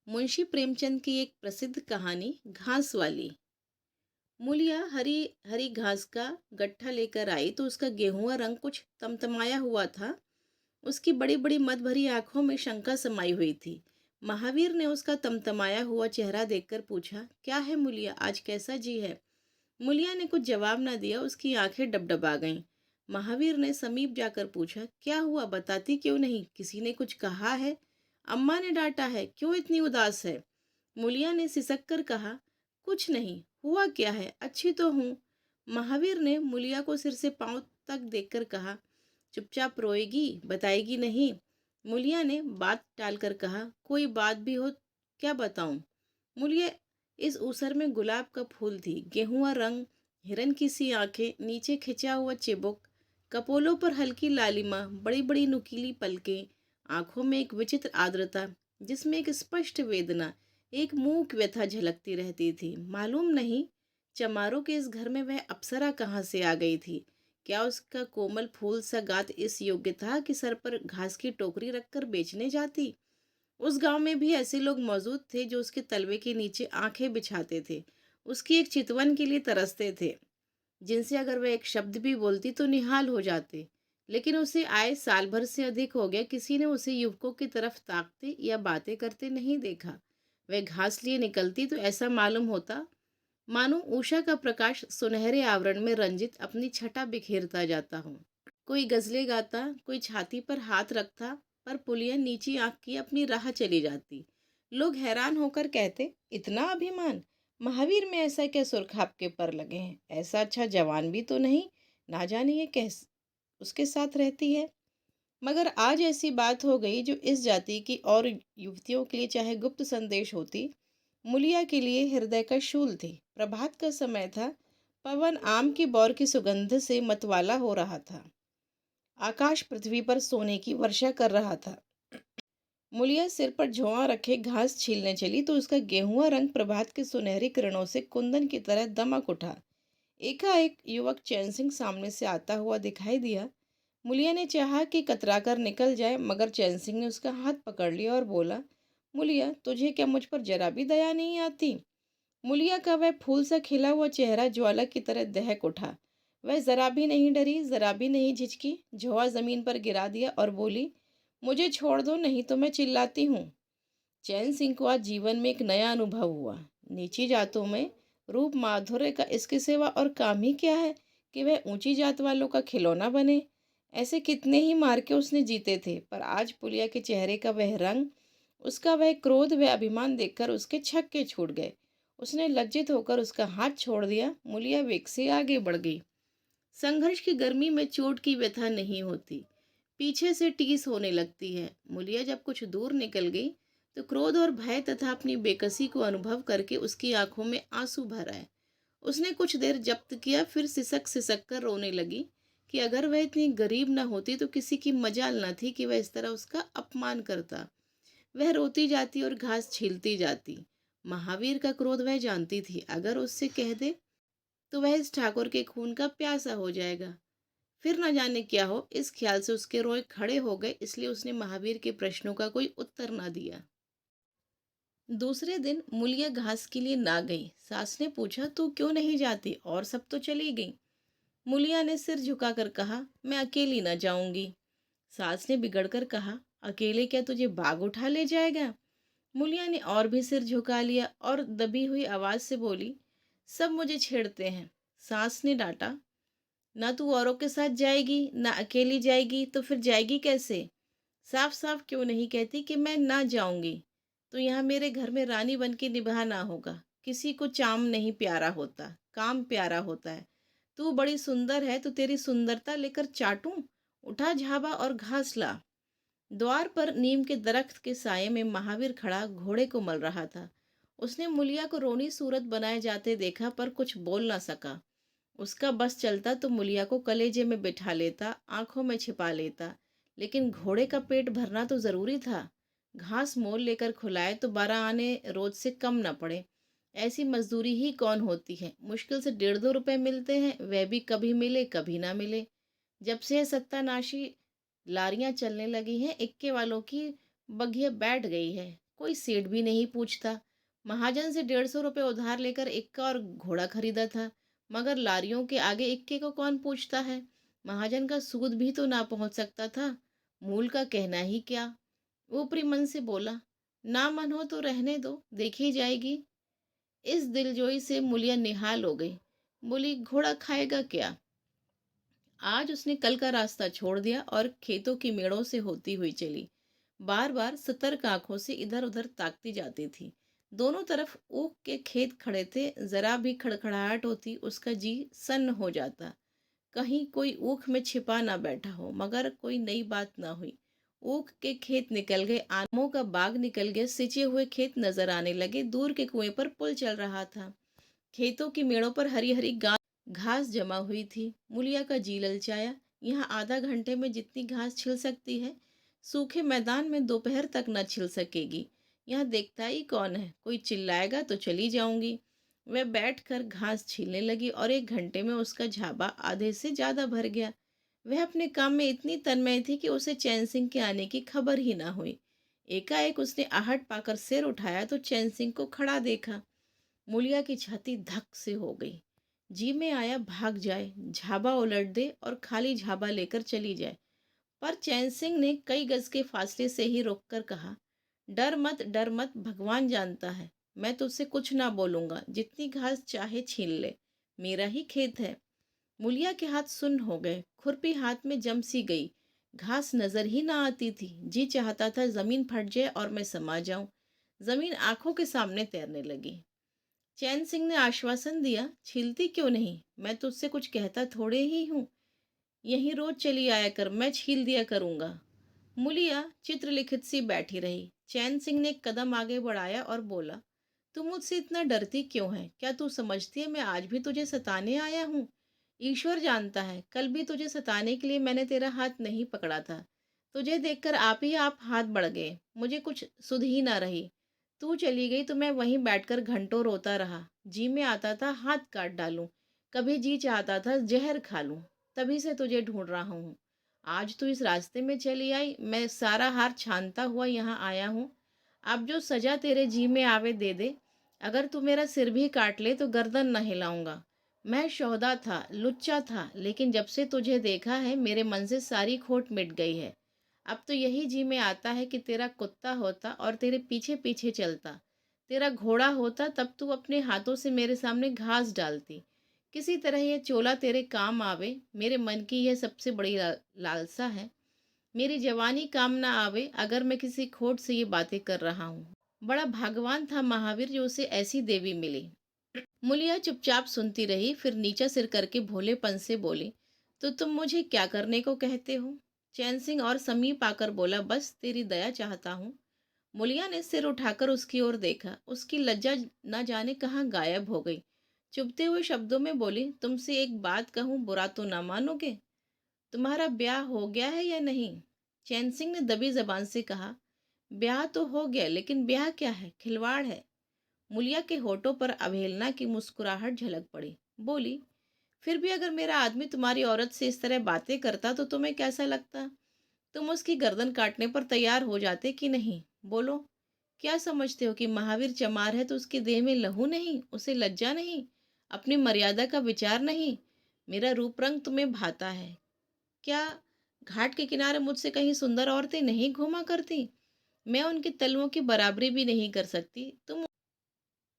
मुंशी प्रेमचंद की एक प्रसिद्ध कहानी घास वाली। मूलिया हरी हरी घास का गट्ठा लेकर आई तो उसका गेहुआ रंग कुछ तमतमाया हुआ था। उसकी बड़ी बड़ी मद भरी आंखों में शंका समाई हुई थी। महावीर ने उसका तमतमाया हुआ चेहरा देखकर पूछा, क्या है मूलिया, आज कैसा जी है? मूलिया ने कुछ जवाब न दिया। उसकी आंखें डबडबा गईं। महावीर ने समीप जाकर पूछा, क्या हुआ, बताती क्यों नहीं? किसी ने कुछ कहा है? अम्मा ने डांटा है? क्यों इतनी उदास है? मूलिया ने सिसक कर कहा, कुछ नहीं। हुआ क्या है, अच्छी तो हूँ। महावीर ने मूलिया को सिर से पांव तक देखकर कहा, चुपचाप रोएगी, बताएगी नहीं? मूलिया ने बात टालकर कहा, कोई बात भी हो, क्या बताऊं? मूलिया इस ऊसर में गुलाब का फूल थी, गेहुआ रंग, हिरन की सी आंखें, नीचे खिंचा हुआ चिबुक, कपोलों पर हल्की लालिमा, बड़ी बड़ी नुकीली पलकें, आंखों में एक विचित्र आर्द्रता जिसमें एक स्पष्ट वेदना, एक मूक व्यथा झलकती रहती थी। मालूम नहीं चमारों के इस घर में वह अप्सरा कहाँ से आ गई थी। क्या उसका कोमल फूल सा गात इस योग्य था कि सर पर घास की टोकरी रखकर बेचने जाती? उस गांव में भी ऐसे लोग मौजूद थे जो उसके तलवे के नीचे आंखें बिछाते थे, उसकी एक चितवन के लिए तरसते थे, जिनसे अगर वह एक शब्द भी बोलती तो निहाल हो जाते। लेकिन उसे आए साल भर से अधिक हो गया, किसी ने उसे युवकों की तरफ ताकते या बातें करते नहीं देखा। वह घास लिए निकलती तो ऐसा मालूम होता मानो उषा का प्रकाश सुनहरे आवरण में रंजित अपनी छटा बिखेरता जाता हो। कोई गजलें गाता, कोई छाती पर हाथ रखता, पर पुलिया नीची आंख की अपनी राह चली जाती। लोग हैरान होकर कहते, इतना अभिमान, महावीर में ऐसा क्या सुरखाप के पर लगे हैं? ऐसा अच्छा जवान भी तो नहीं, ना जाने ये कैस उसके साथ रहती है। मगर आज ऐसी बात हो गई जो इस जाति की और युवतियों के लिए चाहे गुप्त संदेश होती, मूलिया के लिए हृदय का शूल थी। प्रभात का समय था। पवन आम की बौर की सुगंध से मतवाला हो रहा था। आकाश पृथ्वी पर सोने की वर्षा कर रहा था। मूलिया सिर पर झोंआ रखे घास छीलने चली तो उसका गेहुआ रंग प्रभात के सुनहरी किरणों से कुंदन की तरह दमक उठा। एकाएक युवक चैन सिंह सामने से आता हुआ दिखाई दिया। मूलिया ने चाहा कि कतराकर निकल जाए, मगर चैन सिंह ने उसका हाथ पकड़ लिया और बोला, मूलिया, तुझे क्या मुझ पर जरा भी दया नहीं आती? मूलिया का वह फूल सा खिला हुआ चेहरा ज्वाला की तरह दहक उठा। वह जरा भी नहीं डरी, जरा भी नहीं झिझकी। झोआ जमीन पर गिरा दिया और बोली, मुझे छोड़ दो, नहीं तो मैं चिल्लाती हूँ। चैन सिंह को आज जीवन में एक नया अनुभव हुआ। नीची जातों में रूप माधुर्य का इसके सिवा और काम ही क्या है कि वह ऊंची जात वालों का खिलौना बने। ऐसे कितने ही मार के उसने जीते थे, पर आज पुलिया के चेहरे का वह रंग, उसका वह क्रोध, वह अभिमान देखकर उसके छक्के छूट गए। उसने लज्जित होकर उसका हाथ छोड़ दिया। मूलिया वेग से आगे बढ़ गई। संघर्ष की गर्मी में चोट की व्यथा नहीं होती, पीछे से टीस होने लगती है। मूलिया जब कुछ दूर निकल गई तो क्रोध और भय तथा अपनी बेकसी को अनुभव करके उसकी आंखों में आंसू भर आए। उसने कुछ देर जब्त किया, फिर सिसक सिसक कर रोने लगी कि अगर वह इतनी गरीब न होती तो किसी की मजाल न थी कि वह इस तरह उसका अपमान करता। वह रोती जाती और घास छीलती जाती। महावीर का क्रोध वह जानती थी, अगर उससे कह दे तो वह इस ठाकुर के खून का प्यासा हो जाएगा। फिर न जाने क्या हो, इस ख्याल से उसके रोए खड़े हो गए। इसलिए उसने महावीर के प्रश्नों का कोई उत्तर न दिया। दूसरे दिन मूलिया घास के लिए ना गई। सास ने पूछा, तू क्यों नहीं जाती? और सब तो चली गई। मूलिया ने सिर झुकाकर कहा, मैं अकेली न जाऊंगी। सास ने बिगड़कर कहा, अकेले क्या तुझे बाग उठा ले जाएगा? मूलिया ने और भी सिर झुका लिया और दबी हुई आवाज से बोली, सब मुझे छेड़ते हैं। सास ने डांटा, ना तू औरों के साथ जाएगी, ना अकेली जाएगी, तो फिर जाएगी कैसे? साफ साफ क्यों नहीं कहती कि मैं ना जाऊंगी? तो यहाँ मेरे घर में रानी बन के निभाना होगा। किसी को चाम नहीं प्यारा होता, काम प्यारा होता है। तू बड़ी सुंदर है, तो तेरी सुंदरता लेकर चाटूं? उठा झाबा और घास ला। द्वार पर नीम के दरख्त के साये में महावीर खड़ा घोड़े को मल रहा था। उसने मूलिया को रोनी सूरत बनाए जाते देखा, पर कुछ बोल ना सका। उसका बस चलता तो मूलिया को कलेजे में बिठा लेता, आंखों में छिपा लेता। लेकिन घोड़े का पेट भरना तो जरूरी था। घास मोल लेकर खुलाए तो 12 आने रोज से कम न पड़े। ऐसी मजदूरी ही कौन होती है? मुश्किल से 1.5-2 रुपए मिलते हैं, वह भी कभी मिले कभी ना मिले। जब से सत्तानाशी लारियां चलने लगी हैं, इक्के वालों की बघिया बैठ गई है। कोई सेठ भी नहीं पूछता। महाजन से 150 रुपये उधार लेकर इक्का और घोड़ा खरीदा था, मगर लारियों के आगे इक्के को कौन पूछता है। महाजन का सूद भी तो ना पहुंच सकता था, मूल का कहना ही क्या। ऊपरी मन से बोला, ना मन हो तो रहने दो, देखी जाएगी। इस दिलजोई से मूलिया निहाल हो गई। बोली, घोड़ा खाएगा क्या। आज उसने कल का रास्ता छोड़ दिया और खेतों की मेड़ों से होती हुई चली। बार बार सतर्क आंखों से इधर उधर ताकती जाती थी। दोनों तरफ ऊख के खेत खड़े थे, जरा भी खड़खड़ाहट होती उसका जी सन्न हो जाता। कहीं कोई ऊख में छिपा ना बैठा हो, मगर कोई नई बात ना हुई। ऊख के खेत निकल गए, आमों का बाग निकल गया, सिंचे हुए खेत नजर आने लगे, दूर के कुएं पर पुल चल रहा था। खेतों की मेड़ों पर हरी हरी घास जमा हुई थी। मुलिया का जी ललचाया। यहाँ आधा घंटे में जितनी घास छिल सकती है, सूखे मैदान में दोपहर तक न छिल सकेगी। यहाँ देखता ही कौन है, कोई चिल्लाएगा तो चली जाऊंगी। वह बैठकर घास छीलने लगी और 1 घंटे में उसका झाबा आधे से ज्यादा भर गया। वह अपने काम में इतनी तन्मय थी कि उसे चैन सिंह के आने की खबर ही ना हुई। एकाएक उसने आहट पाकर सिर उठाया तो चैन सिंह को खड़ा देखा। मूलिया की छाती धक से हो गई। जी में आया भाग जाए, झाबा उलट दे और खाली झाबा लेकर चली जाए, पर चैन सिंह ने कई गज के फासले से ही रोककर कहा, डर मत, भगवान जानता है, मैं तुझसे कुछ ना बोलूंगा, जितनी घास चाहे छीन ले, मेरा ही खेत है। मुलिया के हाथ सुन्न हो गए, खुरपी हाथ में जम सी गई, घास नजर ही ना आती थी। जी चाहता था जमीन फट जाए और मैं समा जाऊं। जमीन आंखों के सामने तैरने लगी। चैन सिंह ने आश्वासन दिया, छीलती क्यों नहीं, मैं तुझसे कुछ कहता थोड़े ही हूँ, यहीं रोज चली आया कर, मैं छील दिया करूंगा। मुलिया चित्रलिखित सी बैठी रही। चैन सिंह ने एक कदम आगे बढ़ाया और बोला, तू मुझसे इतना डरती क्यों है, क्या तू समझती है मैं आज भी तुझे सताने आया हूँ। ईश्वर जानता है, कल भी तुझे सताने के लिए मैंने तेरा हाथ नहीं पकड़ा था। तुझे देखकर आप ही आप हाथ बढ़ गए, मुझे कुछ सुध ही ना रही। तू चली गई तो मैं वहीं बैठकर घंटों रोता रहा। जी में आता था हाथ काट डालूं, कभी जी चाहता था जहर खा लूं। तभी से तुझे ढूंढ रहा हूँ। आज तू इस रास्ते में चली आई, मैं सारा हार छानता हुआ यहाँ आया हूँ। अब जो सजा तेरे जी में आवे दे दे। अगर तू मेरा सिर भी काट ले तो गर्दन न हिलाऊंगा। मैं शोहदा था, लुच्चा था, लेकिन जब से तुझे देखा है मेरे मन से सारी खोट मिट गई है। अब तो यही जी में आता है कि तेरा कुत्ता होता और तेरे पीछे पीछे चलता। तेरा घोड़ा होता तब तू अपने हाथों से मेरे सामने घास डालती। किसी तरह यह चोला तेरे काम आवे, मेरे मन की यह सबसे बड़ी लालसा है। मेरी जवानी काम ना आवे अगर मैं किसी खोट से ये बातें कर रहा हूँ। बड़ा भाग्यवान था महावीर जो उसे ऐसी देवी मिली। मुलिया चुपचाप सुनती रही, फिर नीचा सिर करके भोलेपन से बोली, तो तुम मुझे क्या करने को कहते हो। चैन सिंह और समीप आकर बोला, बस तेरी दया चाहता हूँ। मुलिया ने सिर उठाकर उसकी ओर देखा। उसकी लज्जा न जाने कहाँ गायब हो गई। चुभते हुए शब्दों में बोली, तुमसे एक बात कहूँ, बुरा तो ना मानोगे। तुम्हारा ब्याह हो गया है या नहीं। चैन सिंह ने दबी जबान से कहा, ब्याह तो हो गया, लेकिन ब्याह क्या है, खिलवाड़ है। मुलिया के होठों पर अवहेलना की मुस्कुराहट झलक पड़ी। बोली, फिर भी अगर मेरा आदमी तुम्हारी औरत से इस तरह बातें करता तो तुम्हें कैसा लगता। तुम उसकी गर्दन काटने पर तैयार हो जाते कि नहीं, बोलो। क्या समझते हो कि महावीर चमार है तो उसके देह में लहू नहीं, उसे लज्जा नहीं, अपनी मर्यादा का विचार नहीं। मेरा रूप रंग तुम्हें भाता है क्या। घाट के किनारे मुझसे कहीं सुंदर औरतें नहीं घूमा करती। मैं उनके तलवों की बराबरी भी नहीं कर सकती।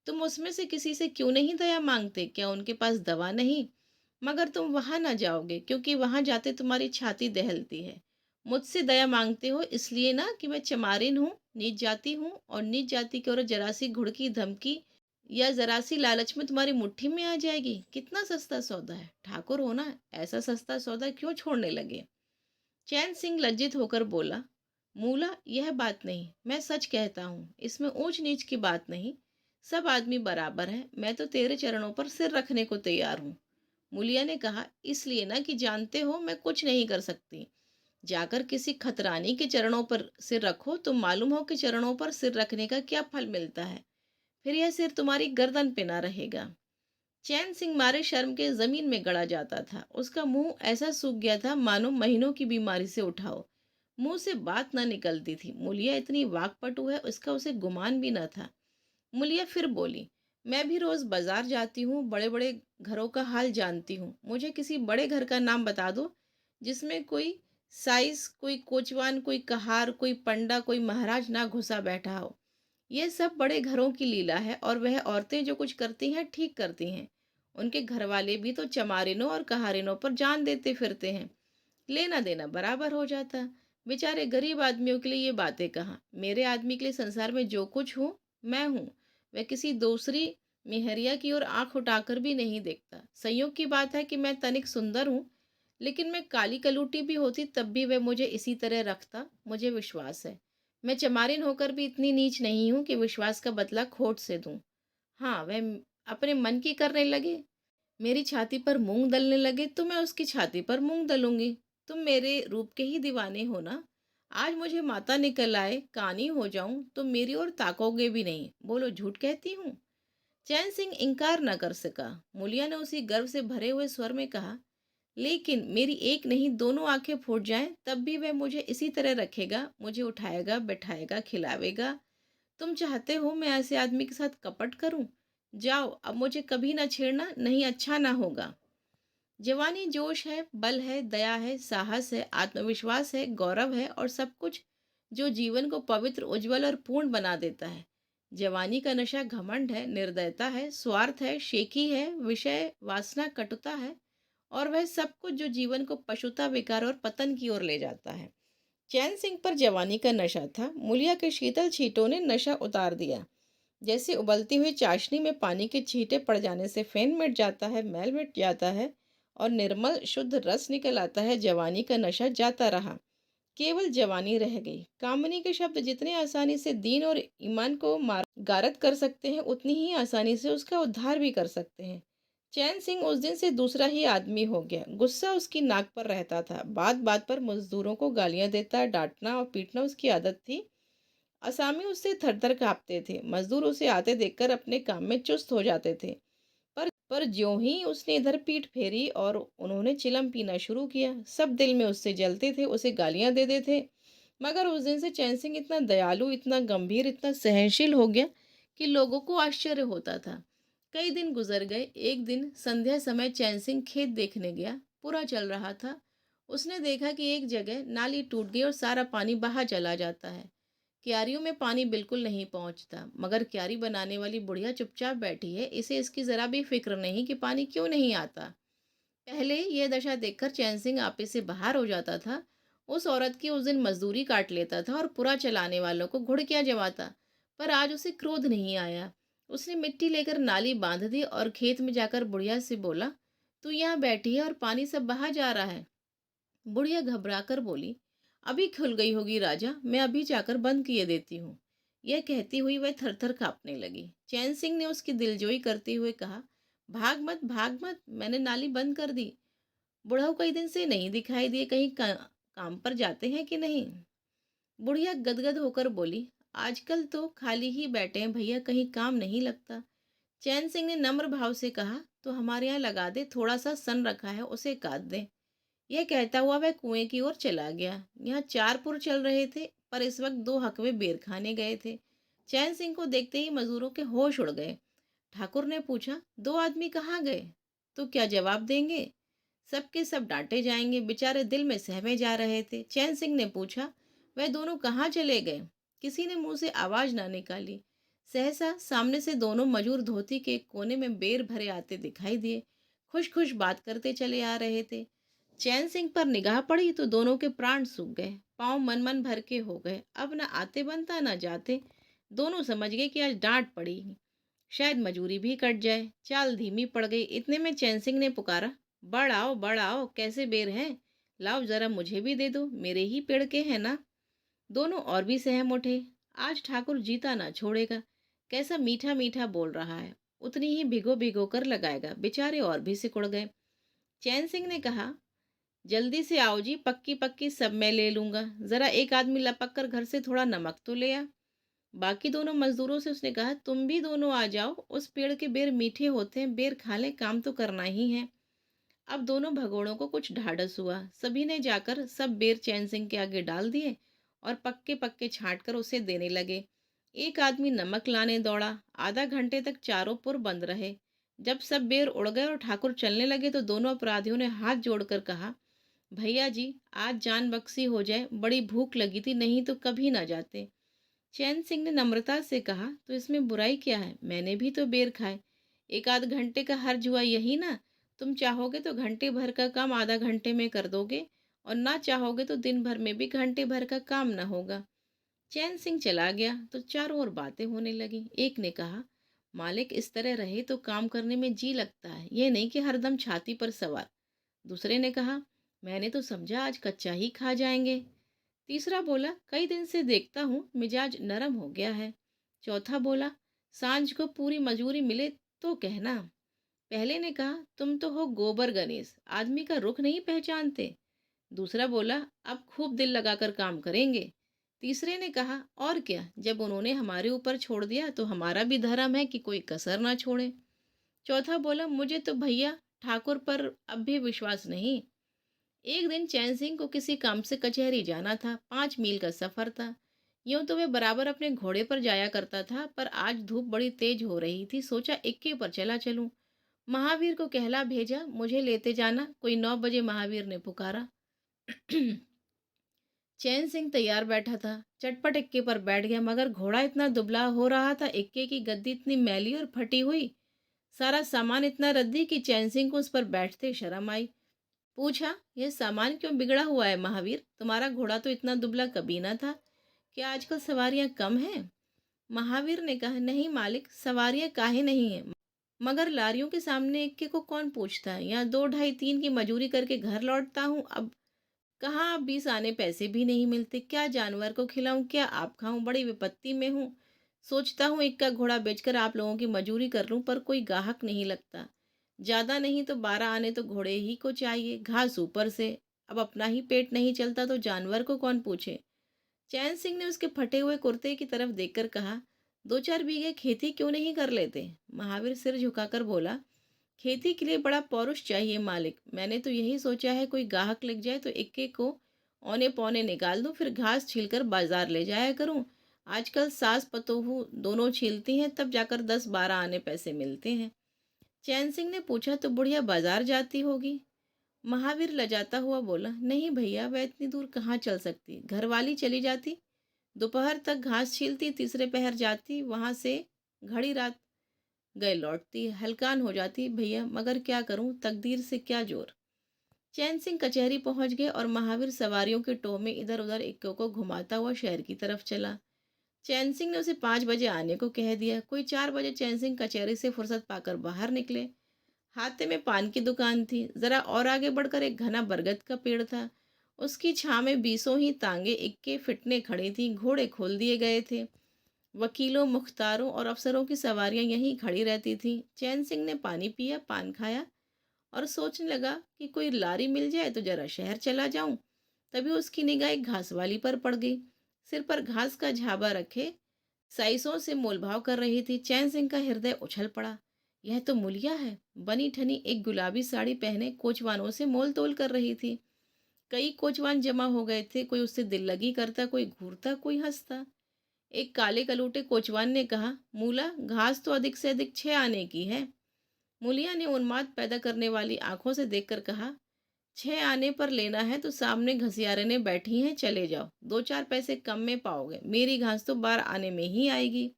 तुम उसमें से किसी से क्यों नहीं दया मांगते, क्या उनके पास दवा नहीं। मगर तुम वहां ना जाओगे, क्योंकि वहां जाते तुम्हारी छाती दहलती है। मुझसे दया मांगते हो इसलिए ना कि मैं चमारिन हूँ, नीच जाति हूँ, और नीच जाति की औरत जरा सी घुड़की धमकी या जरा सी लालच में तुम्हारी मुट्ठी में आ जाएगी। कितना सस्ता सौदा है, ठाकुर हो ना, ऐसा सस्ता सौदा क्यों छोड़ने लगे। चैन सिंह लज्जित होकर बोला, मूला यह बात नहीं, मैं सच कहता हूँ, इसमें ऊंच नीच की बात नहीं। सब आदमी बराबर है, मैं तो तेरे चरणों पर सिर रखने को तैयार हूँ। मुलिया ने कहा, इसलिए ना कि जानते हो मैं कुछ नहीं कर सकती। जाकर किसी खतरानी के चरणों पर सिर रखो तो मालूम हो कि चरणों पर सिर रखने का क्या फल मिलता है। फिर यह सिर तुम्हारी गर्दन पे ना रहेगा। चैन सिंह मारे शर्म के जमीन में गड़ा जाता था। उसका मुंह ऐसा सूख गया था मानो महीनों की बीमारी से उठाओ। मुंह से बात न निकलती थी। मूलिया इतनी वाकपटु है, उसका उसे गुमान भी न था। मूलिया फिर बोली, मैं भी रोज बाजार जाती हूँ, बड़े बड़े घरों का हाल जानती हूँ। मुझे किसी बड़े घर का नाम बता दो जिसमें कोई साइस, कोई कोचवान, कोई कहार, कोई पंडा, कोई महाराज ना घुसा बैठा हो। ये सब बड़े घरों की लीला है, और वह औरतें जो कुछ करती हैं ठीक करती हैं। उनके घर वाले भी तो चमारिनों और कहारिनों पर जान देते फिरते हैं। लेना देना बराबर हो जाता। बेचारे गरीब आदमियों के लिए ये बातें कहाँ। मेरे आदमी के लिए संसार में जो कुछ हूँ, मैं हूँ। वह किसी दूसरी मेहरिया की ओर आंख उठाकर भी नहीं देखता। संयोग की बात है कि मैं तनिक सुंदर हूँ, लेकिन मैं काली कलूटी भी होती तब भी वह मुझे इसी तरह रखता। मुझे विश्वास है। मैं चमारिन होकर भी इतनी नीच नहीं हूँ कि विश्वास का बदला खोट से दूं। हाँ, वह अपने मन की करने लगे, मेरी छाती पर मूंग दलने लगे तो मैं उसकी छाती पर मूंग दलूंगी। तुम मेरे रूप के ही दीवाने हो ना। आज मुझे माता निकल आए, कानी हो जाऊं तो मेरी ओर ताकोगे भी नहीं। बोलो, झूठ कहती हूँ? चैन सिंह इनकार न कर सका। मूलिया ने उसी गर्व से भरे हुए स्वर में कहा, लेकिन मेरी एक नहीं दोनों आंखें फूट जाएं तब भी वह मुझे इसी तरह रखेगा, मुझे उठाएगा, बैठाएगा, खिलावेगा। तुम चाहते हो मैं ऐसे आदमी के साथ कपट करूं? जाओ, अब मुझे कभी ना छेड़ना, नहीं अच्छा ना होगा। जवानी जोश है, बल है, दया है, साहस है, आत्मविश्वास है, गौरव है और सब कुछ जो जीवन को पवित्र, उज्जवल और पूर्ण बना देता है। जवानी का नशा घमंड है, निर्दयता है, स्वार्थ है, शेखी है, विषय वासना, कटुता है और वह सब कुछ जो जीवन को पशुता, विकार और पतन की ओर ले जाता है। चैन सिंह पर जवानी का नशा था। मूलिया के शीतल छींटों ने नशा उतार दिया। जैसे उबलती हुई चाशनी में पानी के छींटे पड़ जाने से फेन मिट जाता है, मैल मिट जाता है और निर्मल शुद्ध रस निकल आता है, जवानी का नशा जाता रहा। केवल जवानी रह गई। कामनी के शब्द जितने आसानी से दीन और ईमान को मार गारत कर सकते हैं, उतनी ही आसानी से उसका उद्धार भी कर सकते हैं। चैन सिंह उस दिन से दूसरा ही आदमी हो गया। गुस्सा उसकी नाक पर रहता था। बात बात पर मजदूरों को गालियां देता, डांटना और पीटना उसकी आदत थी। असामी उससे थरथर कांपते थे। मजदूर उसे आते देखकर अपने काम में चुस्त हो जाते थे। पर ज्यों ही उसने इधर पीठ फेरी और उन्होंने चिलम पीना शुरू किया, सब दिल में उससे जलते थे, उसे गालियां देते थे। मगर उस दिन से चैन सिंह इतना दयालु, इतना गंभीर, इतना सहनशील हो गया कि लोगों को आश्चर्य होता था। कई दिन गुजर गए। एक दिन संध्या समय चैन सिंह खेत देखने गया। पूरा चल रहा था। उसने देखा कि एक जगह नाली टूट गई और सारा पानी बाहर चला जाता है। क्यारियों में पानी बिल्कुल नहीं पहुंचता, मगर क्यारी बनाने वाली बुढ़िया चुपचाप बैठी है। इसे इसकी जरा भी फिक्र नहीं कि पानी क्यों नहीं आता। पहले यह दशा देखकर चैन सिंह आपे से बाहर हो जाता था। उस औरत की उस दिन मजदूरी काट लेता था और पूरा चलाने वालों को घुड़कियां जमाता। पर आज उसे क्रोध नहीं आया। उसने मिट्टी लेकर नाली बांध दी और खेत में जाकर बुढ़िया से बोला, तू यहाँ बैठी है और पानी सब बहा जा रहा है। बुढ़िया घबरा कर बोली, अभी खुल गई होगी राजा, मैं अभी जाकर बंद किए देती हूँ। यह कहती हुई वह थरथर कांपने लगी। चैन सिंह ने उसकी दिलजोई करते हुए कहा, भाग मत, मैंने नाली बंद कर दी। बुढ़ऊ कई दिन से नहीं दिखाई दिए, कहीं काम पर जाते हैं कि नहीं? बुढ़िया गदगद होकर बोली, आजकल तो खाली ही बैठे हैं भैया, कहीं काम नहीं लगता। चैन सिंह ने नम्र भाव से कहा, तो हमारे यहाँ लगा दे, थोड़ा सा सन रखा है, उसे काट दे। यह कहता हुआ वह कुएं की ओर चला गया। यहाँ 4 पुर चल रहे थे, पर इस वक्त 2 हकवे बेर खाने गए थे। चैन सिंह को देखते ही मजदूरों के होश उड़ गए। ठाकुर ने पूछा, 2 आदमी कहाँ गए? तो क्या जवाब देंगे? सबके सब डांटे जाएंगे। बेचारे दिल में सहमे जा रहे थे। चैन सिंह ने पूछा, वह दोनों कहाँ चले गए? किसी ने मुंह से आवाज ना निकाली। सहसा सामने से दोनों मजूर धोती के एक कोने में बेर भरे आते दिखाई दिए। खुश खुश बात करते चले आ रहे थे। चैन सिंह पर निगाह पड़ी तो दोनों के प्राण सूख गए। पांव मन मन भर के हो गए। अब न आते बनता न जाते। दोनों समझ गए कि आज डांट पड़ी, शायद मजूरी भी कट जाए। चाल धीमी पड़ गई। इतने में चैन सिंह ने पुकारा, बढ़ आओ, कैसे बेर हैं? लाओ जरा मुझे भी दे दो, मेरे ही पेड़ के हैं ना। दोनों और भी सहम उठे। आज ठाकुर जीता ना छोड़ेगा। कैसा मीठा मीठा बोल रहा है, उतनी ही भिगो भिगो कर लगाएगा। बेचारे और भी सिकुड़ गए। चैन सिंह ने कहा, जल्दी से आओ जी, पक्की पक्की सब मैं ले लूंगा। जरा एक आदमी लपक कर घर से थोड़ा नमक तो ले आ। बाकी दोनों मजदूरों से उसने कहा, तुम भी दोनों आ जाओ, उस पेड़ के बेर मीठे होते हैं, बेर खा लें, काम तो करना ही है। अब दोनों भगोड़ों को कुछ ढाढ़स हुआ। सभी ने जाकर सब बेर चैन सिंह के आगे डाल दिए और पक्के पक्के छांट कर उसे देने लगे। एक आदमी नमक लाने दौड़ा। आधा घंटे तक चारों पुर बंद रहे। जब सब बेर उड़ गए और ठाकुर चलने लगे तो दोनों अपराधियों ने हाथ जोड़कर कहा, भैया जी, आज जान बख्शी हो जाए, बड़ी भूख लगी थी, नहीं तो कभी ना जाते। चैन सिंह ने नम्रता से कहा, तो इसमें बुराई क्या है, मैंने भी तो बेर खाए। एक आध घंटे का हर्ज हुआ यही ना। तुम चाहोगे तो घंटे भर का काम आधा घंटे में कर दोगे, और ना चाहोगे तो दिन भर में भी घंटे भर का काम ना होगा। चैन सिंह चला गया तो चारों ओर बातें होने लगी। एक ने कहा, मालिक इस तरह रहे तो काम करने में जी लगता है, ये नहीं कि हरदम छाती पर सवार। दूसरे ने कहा, मैंने तो समझा आज कच्चा ही खा जाएंगे। तीसरा बोला, कई दिन से देखता हूँ मिजाज नरम हो गया है। चौथा बोला, सांझ को पूरी मजूरी मिले तो कहना। पहले ने कहा, तुम तो हो गोबर गणेश, आदमी का रुख नहीं पहचानते। दूसरा बोला, अब खूब दिल लगाकर काम करेंगे। तीसरे ने कहा, और क्या, जब उन्होंने हमारे ऊपर छोड़ दिया तो हमारा भी धर्म है कि कोई कसर ना छोड़े। चौथा बोला, मुझे तो भैया ठाकुर पर अब भी विश्वास नहीं। एक दिन चैन सिंह को किसी काम से कचहरी जाना था। 5 मील का सफर था। यूं तो वह बराबर अपने घोड़े पर जाया करता था, पर आज धूप बड़ी तेज हो रही थी। सोचा इक्के पर चला चलूं। महावीर को कहला भेजा, मुझे लेते जाना। कोई 9 बजे महावीर ने पुकारा। चैन सिंह तैयार बैठा था। चटपट इक्के पर बैठ गया, मगर घोड़ा इतना दुबला हो रहा था, इक्के की गद्दी इतनी मैली और फटी हुई, सारा सामान इतना रद्दी कि चैन सिंह को उस पर बैठते शर्म आई। पूछा, यह सामान क्यों बिगड़ा हुआ है महावीर? तुम्हारा घोड़ा तो इतना दुबला कभी ना था। क्या आजकल सवारियां कम हैं? महावीर ने कहा, नहीं मालिक, सवारियां काहे नहीं है, मगर लारियों के सामने इक्के को कौन पूछता है। यहाँ 2 ढाई 3 की मजूरी करके घर लौटता हूँ। अब कहाँ, अब 20 आने पैसे भी नहीं मिलते। क्या जानवर को खिलाऊं, क्या आप खाऊं, बड़ी विपत्ति में हूँ। सोचता हूँ इक्का घोड़ा बेचकर आप लोगों की मजूरी कर लूं, पर कोई गाहक नहीं लगता। ज्यादा नहीं तो 12 आने तो घोड़े ही को चाहिए, घास ऊपर से। अब अपना ही पेट नहीं चलता तो जानवर को कौन पूछे। चैन सिंह ने उसके फटे हुए कुर्ते की तरफ देखकर कहा, 2 4 बीघे खेती क्यों नहीं कर लेते? महावीर सिर झुकाकर बोला, खेती के लिए बड़ा पौरुष चाहिए मालिक। मैंने तो यही सोचा है, कोई गाहक लग जाए तो इक्के को औने पौने निकाल दूं, फिर घास छीलकर बाजार ले जाया करूं। आजकल सास पतोहू दोनों छीलती हैं, तब जाकर 10 12 आने पैसे मिलते हैं। चैन सिंह ने पूछा, तो बुढ़िया बाजार जाती होगी? महावीर लजाता हुआ बोला, नहीं भैया, वह इतनी दूर कहाँ चल सकती, घरवाली चली जाती, दोपहर तक घास छीलती, तीसरे पहर जाती, वहां से घड़ी रात गए लौटती, हलकान हो जाती भैया, मगर क्या करूं, तकदीर से क्या जोर। चैन सिंह कचहरी पहुंच गए और महावीर सवारियों के टोह में इधर उधर इक्कों को घुमाता हुआ शहर की तरफ चला। चैन सिंह ने उसे 5 बजे आने को कह दिया। कोई 4 बजे चैन सिंह कचहरी से फुर्सत पाकर बाहर निकले। हाथे में पान की दुकान थी। जरा और आगे बढ़कर एक घना बरगद का पेड़ था। उसकी छां में बीसों ही तांगे इक्के फिटने खड़ी थी। घोड़े खोल दिए गए थे। वकीलों, मुख्तारों और अफसरों की सवारियां यहीं खड़ी रहती थीं। चैन सिंह ने पानी पिया, पान खाया और सोचने लगा कि कोई लारी मिल जाए तो जरा शहर चला जाऊं। तभी उसकी निगाह एक घास वाली पर पड़ गई। सिर पर घास का झाबा रखे साइसों से मोलभाव कर रही थी। चैन सिंह का हृदय उछल पड़ा। यह तो मुलिया है। बनी ठनी एक गुलाबी साड़ी पहने कोचवानों से मोल तोल कर रही थी। कई कोचवान जमा हो गए थे। कोई उससे दिल लगी करता, कोई घूरता, कोई हंसता। एक काले कलूटे कोचवान ने कहा, मूला, घास तो अधिक से अधिक 6 आने की है। मूलिया ने उन्माद पैदा करने वाली आंखों से देखकर कहा, 6 आने पर लेना है तो सामने घसियारे ने बैठी हैं, चले जाओ, 2 4 पैसे कम में पाओगे। मेरी घास तो 12 आने में ही आएगी।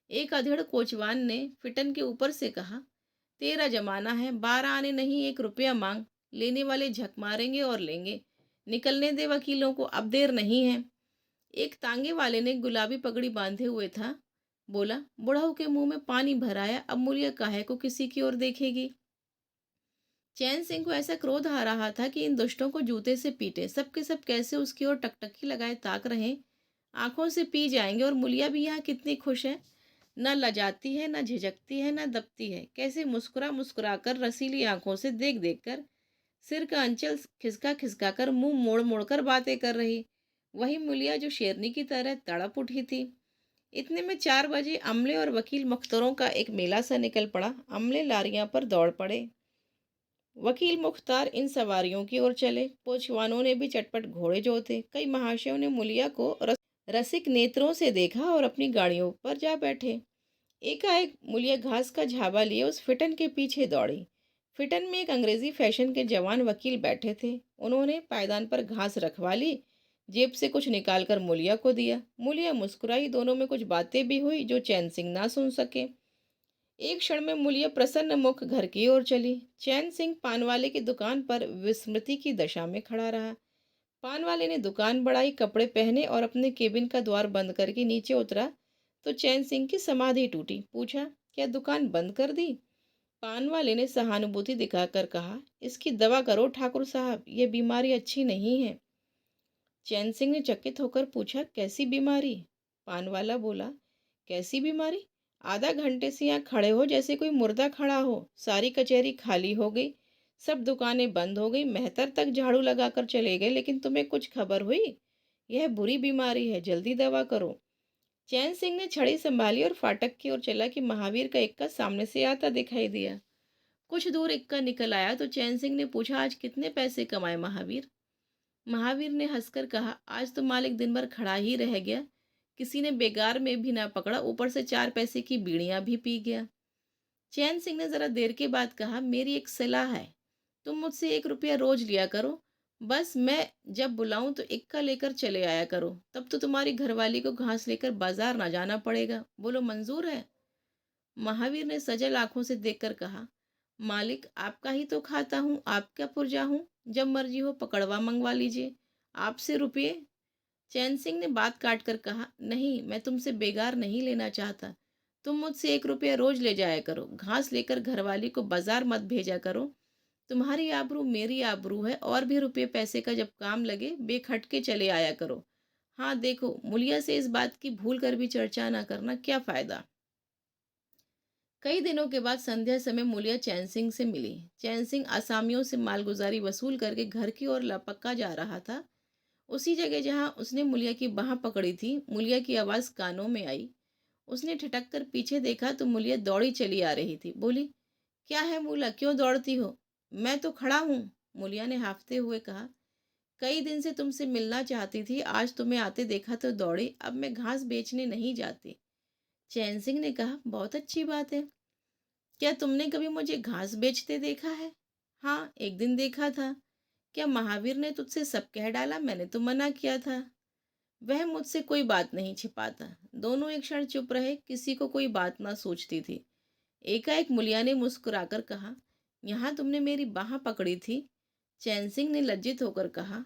एक अधेड़ कोचवान ने फिटन के ऊपर से कहा, तेरा जमाना है, 12 आने नहीं, 1 रुपया मांग। लेने वाले झक मारेंगे और लेंगे। निकलने दे वकीलों को, अब देर नहीं है। एक तांगे वाले ने गुलाबी पगड़ी बांधे हुए था, बोला, बुढ़ऊ के मुंह में पानी भर आया, अब मूल्य काहे को किसी की ओर देखेगी। चैन सिंह को ऐसा क्रोध आ रहा था कि इन दुष्टों को जूते से पीटे। सबके सब कैसे उसकी ओर टकटकी लगाए ताक रहे, आंखों से पी जाएंगे। और मुलिया भी यहाँ कितनी खुश है, न लजाती है, न झिझकती है, न दबती है। कैसे मुस्कुरा मुस्कुरा कर, रसीली आंखों से देख देख कर, सिर का अंचल खिसका खिसका कर, मुंह मोड़ मोड़ कर बातें कर रही। वही मुलिया जो शेरनी की तरह तड़प उठी थी। इतने में 4 बजे अमले और वकील मुख्तरों का एक मेला सा निकल पड़ा। अमले लारियां पर दौड़ पड़े। वकील मुख्तार इन सवारियों की ओर चले। पोचवानों ने भी चटपट घोड़े जोते। कई महाशयों ने मुलिया को रसिक नेत्रों से देखा और अपनी गाड़ियों पर जा बैठे। एकाएक मुलिया घास का झाबा लिए उस फिटन के पीछे दौड़ी। फिटन में एक अंग्रेजी फैशन के जवान वकील बैठे थे। उन्होंने पायदान पर घास रखवा ली, जेब से कुछ निकालकर मुलिया को दिया। मुलिया मुस्कुराई। दोनों में कुछ बातें भी हुई जो चैन सिंह ना सुन सके। एक क्षण में मुलिया प्रसन्न मुख घर की ओर चली। चैन सिंह पान वाले की दुकान पर विस्मृति की दशा में खड़ा रहा। पान वाले ने दुकान बढ़ाई, कपड़े पहने और अपने केबिन का द्वार बंद करके नीचे उतरा तो चैन सिंह की समाधि टूटी। पूछा, क्या दुकान बंद कर दी? पान वाले ने सहानुभूति दिखाकर कहा, इसकी दवा करो ठाकुर साहब, ये बीमारी अच्छी नहीं है। चैन सिंह ने चकित होकर पूछा, कैसी बीमारी? पान वाला बोला, कैसी बीमारी? आधा घंटे से यहाँ खड़े हो जैसे कोई मुर्दा खड़ा हो। सारी कचहरी खाली हो गई, सब दुकानें बंद हो गई, मेहतर तक झाड़ू लगाकर चले गए, लेकिन तुम्हें कुछ खबर हुई? यह बुरी बीमारी है, जल्दी दवा करो। चैन सिंह ने छड़ी संभाली और फाटक की ओर चला कि महावीर का इक्का सामने से आता दिखाई दिया। कुछ दूर इक्का निकल आया तो चैन सिंह ने पूछा, आज कितने पैसे कमाए महावीर? महावीर ने हंसकर कहा, आज तो मालिक दिन भर खड़ा ही रह गया, किसी ने बेगार में भी ना पकड़ा, ऊपर से 4 पैसे की बीड़ियां भी पी गया। चैन सिंह ने जरा देर के बाद कहा, मेरी एक सलाह है, तुम मुझसे 1 रुपया रोज लिया करो। बस मैं जब बुलाऊं तो इक्का लेकर चले आया करो, तब तो तुम्हारी घरवाली को घास लेकर बाजार ना जाना पड़ेगा। बोलो मंजूर है? महावीर ने सजल आंखों से देखकर कहा, मालिक आपका ही तो खाता हूँ, आपका पुर्जा हूँ, जब मर्जी हो पकड़वा मंगवा लीजिए। आपसे रुपये? चैन सिंह ने बात काट कर कहा, नहीं, मैं तुमसे बेगार नहीं लेना चाहता। तुम मुझसे 1 रुपया रोज ले जाया करो, घास लेकर घरवाली को बाजार मत भेजा करो। तुम्हारी आबरू मेरी आबरू है, और भी रुपये पैसे का जब काम लगे बेखटके चले आया करो। हाँ देखो, मुलिया से इस बात की भूल कर भी चर्चा ना करना, क्या फायदा। कई दिनों के बाद संध्या समय मुलिया चैन सिंह से मिली। चैन सिंह आसामियों से मालगुजारी वसूल करके घर की ओर लपका जा रहा था। उसी जगह जहां उसने मुलिया की बाह पकड़ी थी, मुलिया की आवाज कानों में आई। उसने ठिठक कर पीछे देखा तो मुलिया दौड़ी चली आ रही थी। बोली, क्या है मूला, क्यों दौड़ती हो? मैं तो खड़ा हूँ, मुलिया ने हाफते हुए कहा। कई दिन से तुमसे मिलना चाहती थी, आज तुम्हें आते देखा तो दौड़ी। अब मैं घास बेचने नहीं जाती। चैन सिंह ने कहा, बहुत अच्छी बात है। क्या तुमने कभी मुझे घास बेचते देखा है? हाँ, एक दिन देखा था। क्या महावीर ने तुझसे सब कह डाला? मैंने तो मना किया था। वह मुझसे कोई बात नहीं छिपाता। दोनों एक क्षण चुप रहे, किसी को कोई बात ना सोचती थी। एकाएक मुलिया ने मुस्कुराकर कहा, यहाँ तुमने मेरी बाह पकड़ी थी? चैन सिंह ने लज्जित होकर कहा,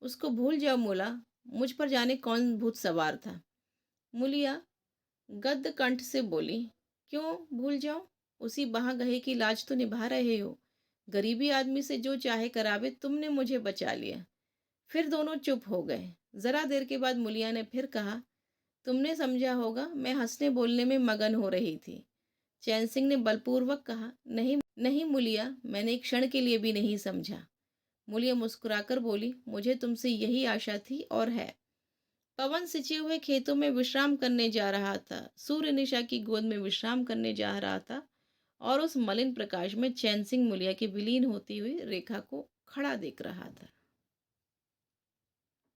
उसको भूल जाओ मुला, मुझ पर जाने कौन भूत सवार था। मुलिया गद्य कंठ से बोली, क्यों भूल जाऊं? उसी बहागहे की लाज तो निभा रहे हो। गरीबी आदमी से जो चाहे करावे, तुमने मुझे बचा लिया। फिर दोनों चुप हो गए। जरा देर के बाद मुलिया ने फिर कहा, तुमने समझा होगा, मैं हंसने बोलने में मगन हो रही थी। चैन सिंह ने बलपूर्वक कहा, नहीं नहीं मुलिया, मैंने एक क्षण के लिए भी नहीं समझा। मुलिया मुस्कुराकर बोली, मुझे तुमसे यही आशा थी और है। पवन सिंचे हुए खेतों में विश्राम करने जा रहा था, सूर्य निशा की गोद में विश्राम करने जा रहा था, और उस मलिन प्रकाश में चैन सिंह मुलिया की विलीन होती हुई रेखा को खड़ा देख रहा था।